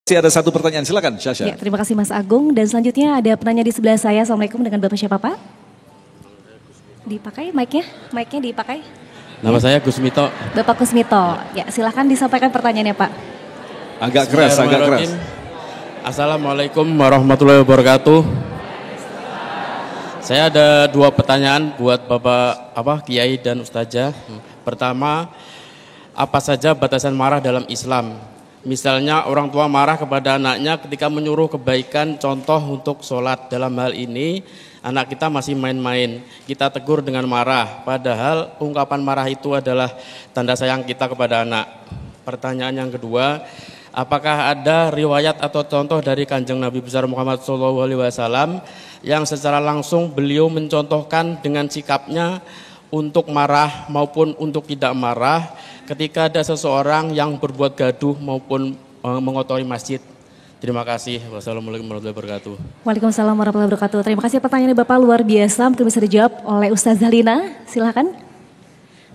Masih ada satu pertanyaan, silakan Syasha. Ya, terima kasih Mas Agung. Dan selanjutnya ada penanya di sebelah saya. Assalamualaikum, dengan Bapak siapa Pak? Dipakai mic-nya? Mic-nya dipakai? Nama saya Gusmito. Bapak Gusmito. Ya, silakan disampaikan pertanyaannya Pak. Agak keras, agak keras. Assalamualaikum warahmatullahi wabarakatuh. Saya ada dua pertanyaan buat Bapak Kiai dan Ustazah. Pertama, apa saja batasan marah dalam Islam? Misalnya orang tua marah kepada anaknya ketika menyuruh kebaikan, contoh untuk sholat. Dalam hal ini anak kita masih main-main, kita tegur dengan marah. Padahal ungkapan marah itu adalah tanda sayang kita kepada anak. Pertanyaan yang kedua, apakah ada riwayat atau contoh dari Kanjeng Nabi besar Muhammad SAW yang secara langsung beliau mencontohkan dengan sikapnya untuk marah maupun untuk tidak marah ketika ada seseorang yang berbuat gaduh maupun mengotori masjid. Terima kasih. Wassalamualaikum warahmatullahi wabarakatuh. Waalaikumsalam warahmatullahi wabarakatuh. Terima kasih pertanyaannya Bapak, luar biasa. Mungkin bisa dijawab oleh Ustazah Lina. Silakan.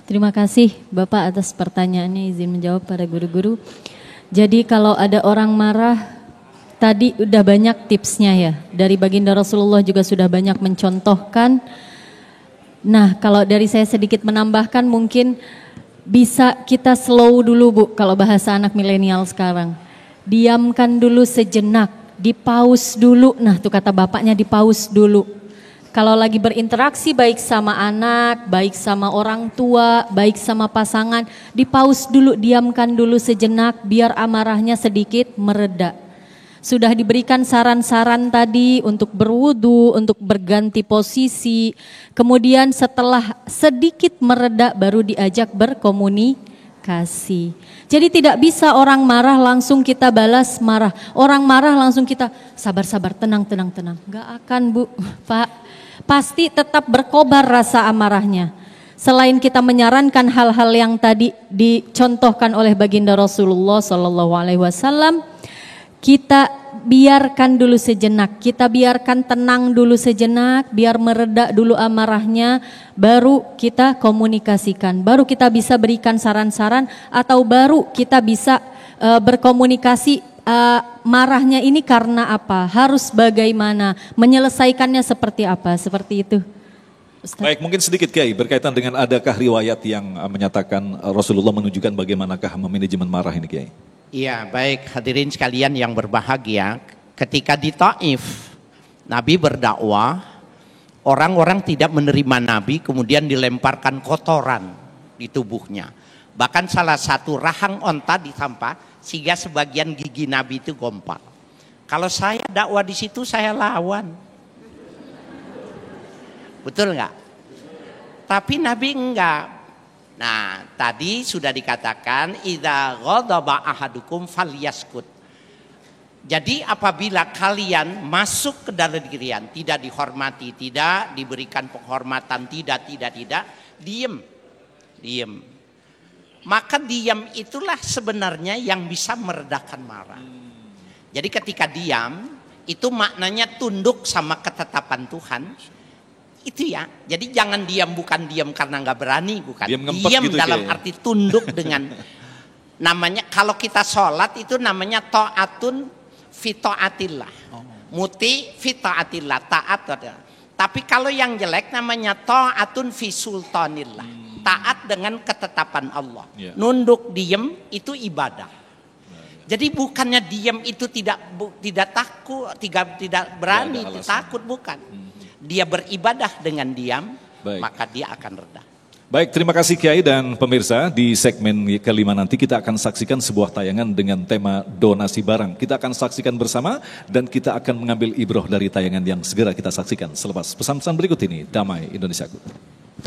Terima kasih Bapak atas pertanyaannya, izin menjawab pada guru-guru. Jadi kalau ada orang marah, tadi udah banyak tipsnya ya. Dari baginda Rasulullah juga sudah banyak mencontohkan. Nah, kalau dari saya sedikit menambahkan, mungkin bisa kita slow dulu Bu, kalau bahasa anak milenial sekarang. Diamkan dulu sejenak, dipaus dulu. Nah, tuh kata bapaknya, dipaus dulu. Kalau lagi berinteraksi baik sama anak, baik sama orang tua, baik sama pasangan, dipaus dulu, diamkan dulu sejenak biar amarahnya sedikit mereda. Sudah diberikan saran-saran tadi untuk berwudu, untuk berganti posisi. Kemudian setelah sedikit mereda baru diajak berkomunikasi. Jadi tidak bisa orang marah langsung kita balas marah. Orang marah langsung kita sabar-sabar, tenang. Gak akan Bu, Pak. Pasti tetap berkobar rasa amarahnya. Selain kita menyarankan hal-hal yang tadi dicontohkan oleh baginda Rasulullah SAW, kita biarkan dulu sejenak, kita biarkan tenang dulu sejenak, biar mereda dulu amarahnya, baru kita komunikasikan, baru kita bisa berikan saran-saran, atau baru kita bisa berkomunikasi marahnya ini karena apa, harus bagaimana, menyelesaikannya seperti apa, seperti itu. Ustaz. Baik, mungkin sedikit Kiai berkaitan dengan adakah riwayat yang menyatakan Rasulullah menunjukkan bagaimanakah memanajemen marah ini Kiai? Iya, baik hadirin sekalian yang berbahagia, ketika di Taif Nabi berdakwah, orang-orang tidak menerima Nabi, kemudian dilemparkan kotoran di tubuhnya. Bahkan salah satu rahang onta ditampar sehingga sebagian gigi Nabi itu gompal. Kalau saya dakwah di situ saya lawan. Betul enggak? Tapi Nabi enggak. Nah, tadi sudah dikatakan idza ghadaba ahadukum falyaskut. Jadi apabila kalian masuk ke dalam dirian, tidak dihormati, tidak diberikan penghormatan, tidak, diam. Maka diam itulah sebenarnya yang bisa meredakan marah. Jadi ketika diam, itu maknanya tunduk sama ketetapan Tuhan. Itu ya, jadi jangan diam, bukan diam karena nggak berani, bukan. Diam gitu dalam arti tunduk dengan namanya, kalau kita sholat itu namanya ta'atun fi ta'atillah, muti fi ta'atillah, taat. Tapi kalau yang jelek namanya ta'atun fi sultanillah, taat dengan ketetapan Allah. Nunduk diam itu ibadah. Jadi bukannya diam itu tidak takut, tidak berani, takut, bukan. Dia beribadah dengan diam, maka dia akan reda. Baik, terima kasih Kiai dan pemirsa. Di segmen kelima nanti kita akan saksikan sebuah tayangan dengan tema donasi barang. Kita akan saksikan bersama dan kita akan mengambil ibroh dari tayangan yang segera kita saksikan selepas pesan-pesan berikut ini. Damai Indonesiaku.